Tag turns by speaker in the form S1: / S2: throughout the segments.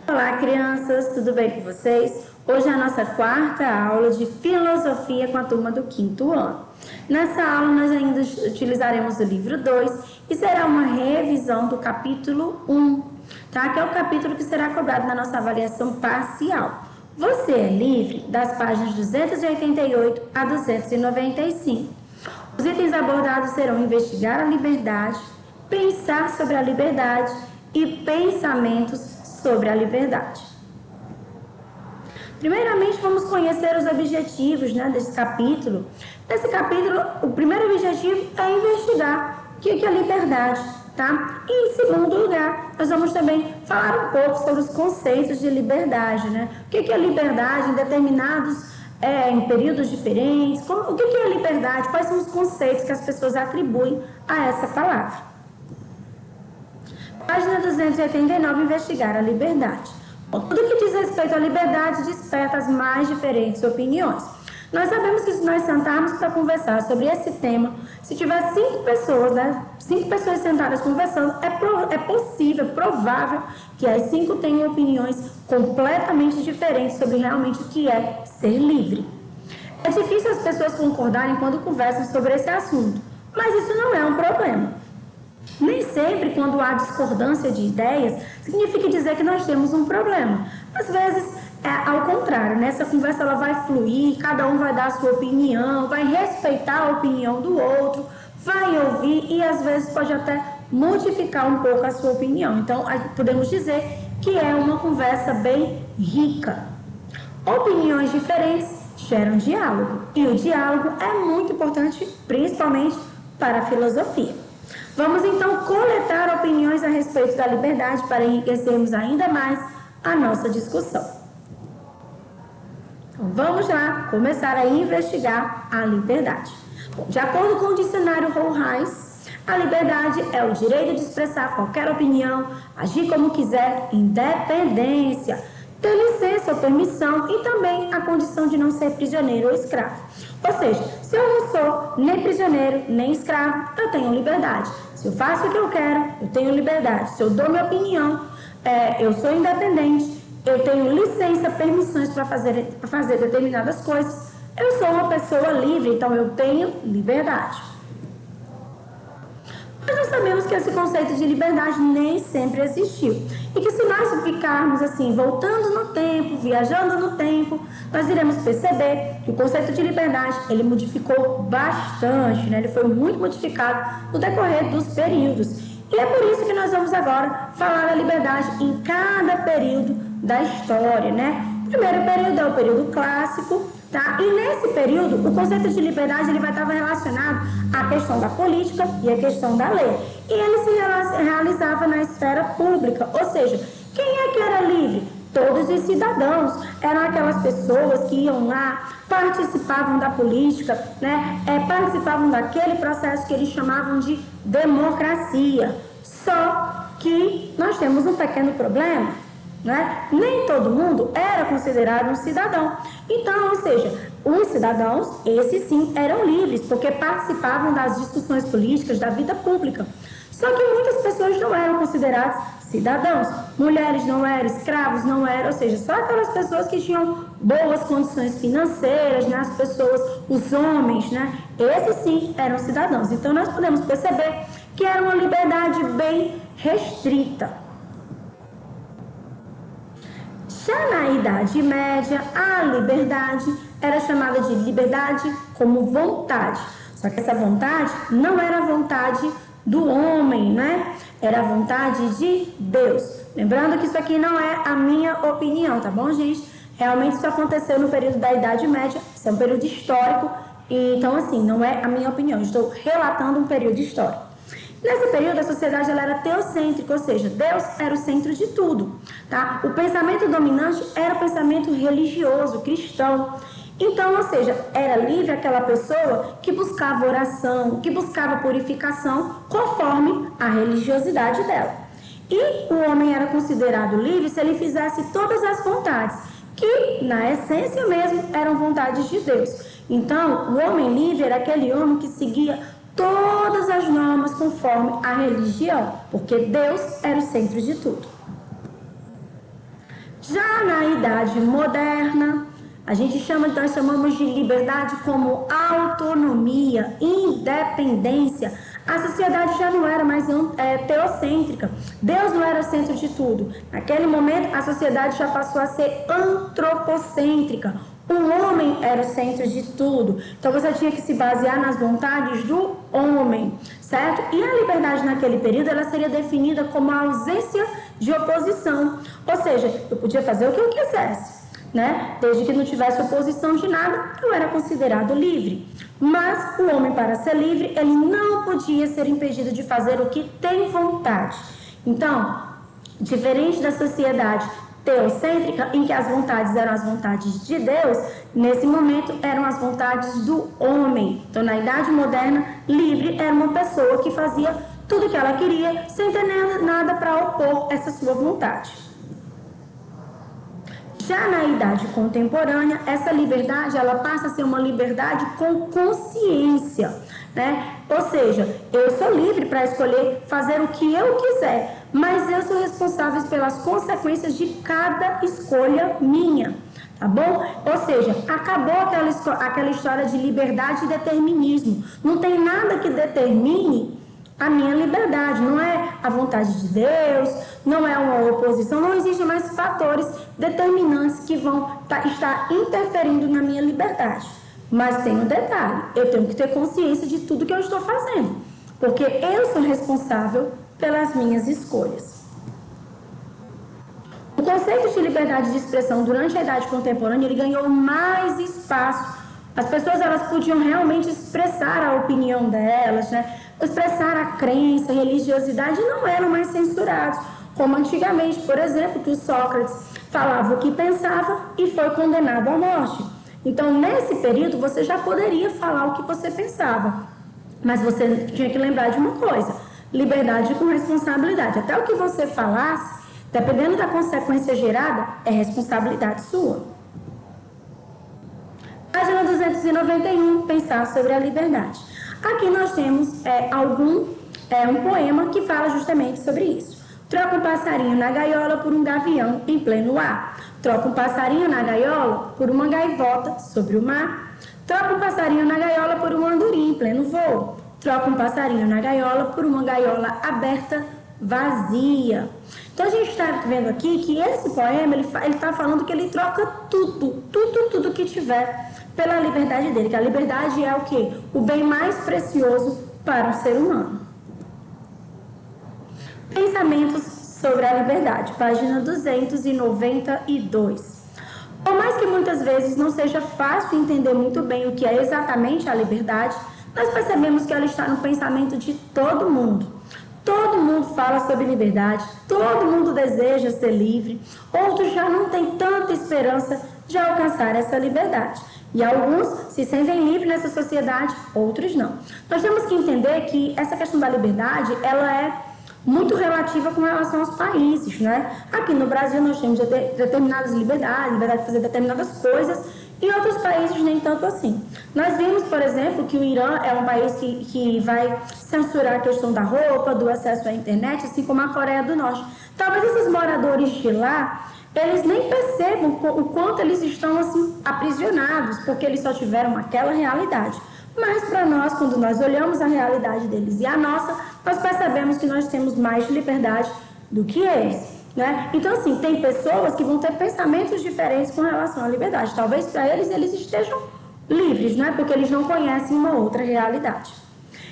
S1: Olá, crianças, tudo bem com vocês? Hoje é a nossa quarta aula de filosofia com a turma do quinto ano. Nessa aula, nós ainda utilizaremos o livro 2 e será uma revisão do capítulo 1, tá? Que é o capítulo que será cobrado na nossa avaliação parcial. Você é livre das páginas 288 a 295. Os itens abordados serão investigar a liberdade, pensar sobre a liberdade e pensamentos sobre a liberdade. Primeiramente, vamos conhecer os objetivos desse capítulo. Nesse capítulo, o primeiro objetivo é investigar o que é liberdade, tá? E em segundo lugar, nós vamos também falar um pouco sobre os conceitos de liberdade, né? O que é liberdade em determinados em períodos diferentes, o que é liberdade, quais são os conceitos que as pessoas atribuem a essa palavra. Página 289, investigar a liberdade. Bom, tudo que diz respeito à liberdade desperta as mais diferentes opiniões. Nós sabemos que se nós sentarmos para conversar sobre esse tema, se tiver 5 pessoas, cinco pessoas sentadas conversando, é possível, provável que as 5 tenham opiniões completamente diferentes sobre realmente o que é ser livre. É difícil as pessoas concordarem quando conversam sobre esse assunto, mas isso não é um problema. Nem sempre, quando há discordância de ideias, significa dizer que nós temos um problema. Às vezes, ao contrário, nessa conversa ela vai fluir, cada um vai dar a sua opinião, vai respeitar a opinião do outro, vai ouvir e às vezes pode até modificar um pouco a sua opinião. Então, podemos dizer que é uma conversa bem rica. Opiniões diferentes geram diálogo e o diálogo é muito importante, principalmente para a filosofia. Vamos então coletar opiniões a respeito da liberdade para enriquecermos ainda mais a nossa discussão. Então, vamos lá começar a investigar a liberdade. Bom, de acordo com o dicionário Rollhais, a liberdade é o direito de expressar qualquer opinião, agir como quiser, independência, ter licença ou permissão e também a condição de não ser prisioneiro ou escravo. Ou seja, se eu não sou nem prisioneiro, nem escravo, eu tenho liberdade. Se eu faço o que eu quero, eu tenho liberdade. Se eu dou minha opinião, eu sou independente, eu tenho licença, permissões para fazer determinadas coisas. Eu sou uma pessoa livre, então eu tenho liberdade. Mas nós sabemos que esse conceito de liberdade nem sempre existiu. E que se nós ficarmos assim, voltando no tempo, viajando no tempo, nós iremos perceber que o conceito de liberdade, ele modificou bastante, né? Ele foi muito modificado no decorrer dos períodos. E é por isso que nós vamos agora falar da liberdade em cada período da história, né? O primeiro período é o período clássico, tá? E nesse período, o conceito de liberdade ele vai estar relacionado à questão da política e à questão da lei. E ele se realizava na esfera pública, ou seja, quem é que era livre? Todos os cidadãos, eram aquelas pessoas que iam lá, participavam da política, né? Participavam daquele processo que eles chamavam de democracia. Só que nós temos um pequeno problema, né? Nem todo mundo era considerado um cidadão. Então, ou seja, os cidadãos, esses sim, eram livres, porque participavam das discussões políticas da vida pública. Só que muitas pessoas não eram consideradas cidadãos. Mulheres não eram, escravos não eram, ou seja, só aquelas pessoas que tinham boas condições financeiras, né? As pessoas, os homens, né? Esses sim eram cidadãos. Então, nós podemos perceber que era uma liberdade bem restrita. Já na Idade Média, a liberdade era chamada de liberdade como vontade. Só que essa vontade não era a vontade do homem, né? Era a vontade de Deus. Lembrando que isso aqui não é a minha opinião, tá bom, gente? Realmente isso aconteceu no período da Idade Média, isso é um período histórico, então assim, não é a minha opinião, eu estou relatando um período histórico. Nesse período, a sociedade ela era teocêntrica, ou seja, Deus era o centro de tudo, tá? O pensamento dominante era o pensamento religioso, cristão. Então, ou seja, era livre aquela pessoa que buscava oração, que buscava purificação, conforme a religiosidade dela. E o homem era considerado livre se ele fizesse todas as vontades, que, na essência mesmo, eram vontades de Deus. Então, o homem livre era aquele homem que seguia todas as normas conforme a religião, porque Deus era o centro de tudo. Já na idade moderna, nós chamamos de liberdade como autonomia, independência. A sociedade já não era mais teocêntrica. Deus não era o centro de tudo. Naquele momento, a sociedade já passou a ser antropocêntrica. O homem era o centro de tudo. Então, você tinha que se basear nas vontades do homem, certo? E a liberdade naquele período, ela seria definida como a ausência de oposição. Ou seja, eu podia fazer o que eu quisesse, né? Desde que não tivesse oposição de nada, eu era considerado livre. Mas o homem, para ser livre, ele não podia ser impedido de fazer o que tem vontade. Então, diferente da sociedade teocêntrica, em que as vontades eram as vontades de Deus, nesse momento eram as vontades do homem. Então, na idade moderna, livre era uma pessoa que fazia tudo o que ela queria, sem ter nada para opor essa sua vontade. Já na idade contemporânea, essa liberdade, ela passa a ser uma liberdade com consciência, né? Ou seja, eu sou livre para escolher fazer o que eu quiser, mas eu sou responsável pelas consequências de cada escolha minha, tá bom? Ou seja, acabou aquela história de liberdade e determinismo. Não tem nada que determine a minha liberdade, não é a vontade de Deus, não é uma oposição, não existem mais fatores determinantes que vão estar interferindo na minha liberdade. Mas tem um detalhe, eu tenho que ter consciência de tudo que eu estou fazendo, porque eu sou responsável pelas minhas escolhas. O conceito de liberdade de expressão durante a idade contemporânea, ele ganhou mais espaço. As pessoas, elas podiam realmente expressar a opinião delas, né? Expressar a crença, a religiosidade, e não eram mais censurados, como antigamente, por exemplo, que o Sócrates falava o que pensava e foi condenado à morte. Então, nesse período, você já poderia falar o que você pensava, mas você tinha que lembrar de uma coisa: liberdade com responsabilidade. Até o que você falasse, dependendo da consequência gerada, é responsabilidade sua. Página 291, pensar sobre a liberdade. Aqui nós temos um poema que fala justamente sobre isso. Troca um passarinho na gaiola por um gavião em pleno ar. Troca um passarinho na gaiola por uma gaivota sobre o mar. Troca um passarinho na gaiola por um andorim em pleno voo. Troca um passarinho na gaiola por uma gaiola aberta, vazia. Então, a gente está vendo aqui que esse poema, ele está falando que ele troca tudo que tiver pela liberdade dele, que a liberdade é o quê? O bem mais precioso para o ser humano. Pensamentos sobre a liberdade, página 292. Por mais que muitas vezes não seja fácil entender muito bem o que é exatamente a liberdade, nós percebemos que ela está no pensamento de todo mundo. Todo mundo fala sobre liberdade, todo mundo deseja ser livre, outros já não têm tanta esperança de alcançar essa liberdade. E alguns se sentem livres nessa sociedade, outros não. Nós temos que entender que essa questão da liberdade, ela é muito relativa com relação aos países, né? Aqui no Brasil nós temos determinadas liberdades, liberdade de fazer determinadas coisas, e outros países nem tanto assim. Nós vimos, por exemplo, que o Irã é um país que vai censurar a questão da roupa, do acesso à internet, assim como a Coreia do Norte. Talvez esses moradores de lá, eles nem percebam o quanto eles estão assim aprisionados, porque eles só tiveram aquela realidade. Mas para nós, quando nós olhamos a realidade deles e a nossa, nós percebemos que nós temos mais liberdade do que eles, né? Então, assim, tem pessoas que vão ter pensamentos diferentes com relação à liberdade. Talvez para eles estejam livres, né? Porque eles não conhecem uma outra realidade.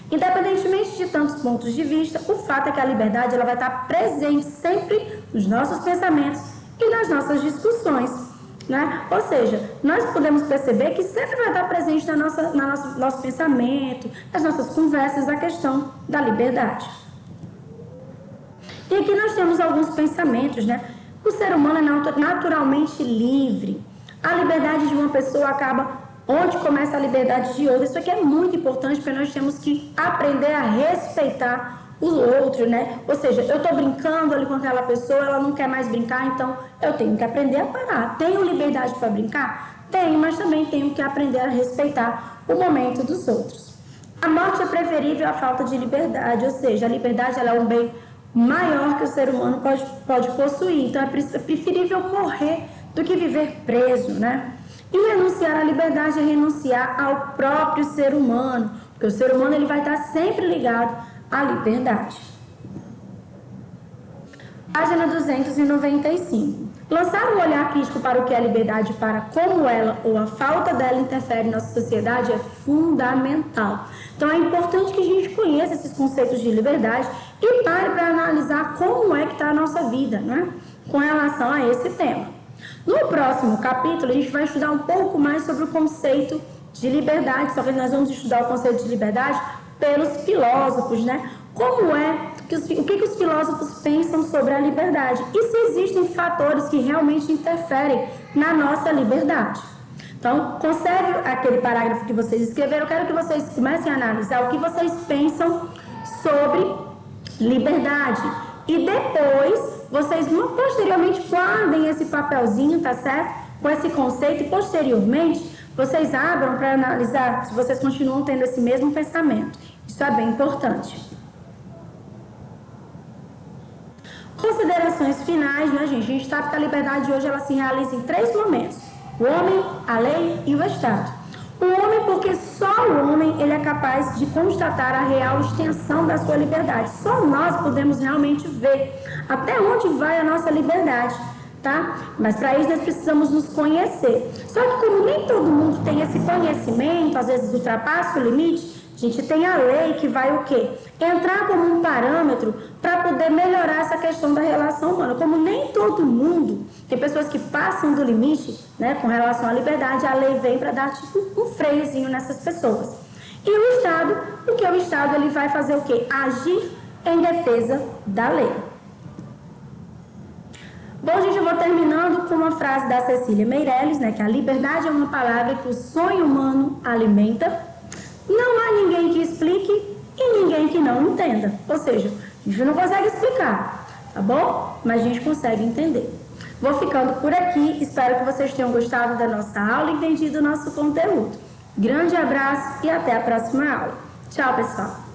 S1: Independentemente de tantos pontos de vista, o fato é que a liberdade, ela vai estar presente sempre nos nossos pensamentos e nas nossas discussões, né? Ou seja, nós podemos perceber que sempre vai estar presente no nosso pensamento, nas nossas conversas, a questão da liberdade. E aqui nós temos alguns pensamentos, né? O ser humano é naturalmente livre. A liberdade de uma pessoa acaba onde começa a liberdade de outra. Isso aqui é muito importante, porque nós temos que aprender a respeitar o outro, né? Ou seja, eu estou brincando ali com aquela pessoa, ela não quer mais brincar, então eu tenho que aprender a parar. Tenho liberdade para brincar? Tenho, mas também tenho que aprender a respeitar o momento dos outros. A morte é preferível à falta de liberdade, ou seja, a liberdade ela é um bem maior que o ser humano pode possuir. Então, é preferível morrer do que viver preso, né? E renunciar à liberdade é renunciar ao próprio ser humano, porque o ser humano ele vai estar sempre ligado à liberdade. Página 295. Lançar um olhar crítico para o que é a liberdade, para como ela ou a falta dela interfere em nossa sociedade é fundamental. Então é importante que a gente conheça esses conceitos de liberdade e pare para analisar como é que está a nossa vida, né? Com relação a esse tema. No próximo capítulo, a gente vai estudar um pouco mais sobre o conceito de liberdade, só que nós vamos estudar o conceito de liberdade pelos filósofos, né? Como é, o que os filósofos pensam sobre a liberdade e se existem fatores que realmente interferem na nossa liberdade. Então, conserve aquele parágrafo que vocês escreveram, eu quero que vocês comecem a analisar o que vocês pensam sobre liberdade. E depois, vocês posteriormente guardem esse papelzinho, tá certo? Com esse conceito e posteriormente, vocês abram para analisar se vocês continuam tendo esse mesmo pensamento. Isso é bem importante. Considerações finais, né, gente? A gente sabe que a liberdade hoje ela se realiza em 3 momentos: o homem, a lei e o Estado. O homem, porque só o homem ele é capaz de constatar a real extensão da sua liberdade. Só nós podemos realmente ver até onde vai a nossa liberdade, tá? Mas para isso nós precisamos nos conhecer. Só que como nem todo mundo tem esse conhecimento, às vezes ultrapassa o limite, a gente tem a lei que vai o quê? Entrar como um parâmetro para poder melhorar essa questão da relação humana. Como nem todo mundo, tem pessoas que passam do limite, né, com relação à liberdade, a lei vem para dar tipo um freiozinho nessas pessoas. E o Estado, porque o Estado ele vai fazer o quê? Agir em defesa da lei. Bom, gente, eu vou terminando com uma frase da Cecília Meirelles, né, que a liberdade é uma palavra que o sonho humano alimenta. Não há ninguém que explique e ninguém que não entenda. Ou seja, a gente não consegue explicar, tá bom? Mas a gente consegue entender. Vou ficando por aqui. Espero que vocês tenham gostado da nossa aula e entendido o nosso conteúdo. Grande abraço e até a próxima aula. Tchau, pessoal!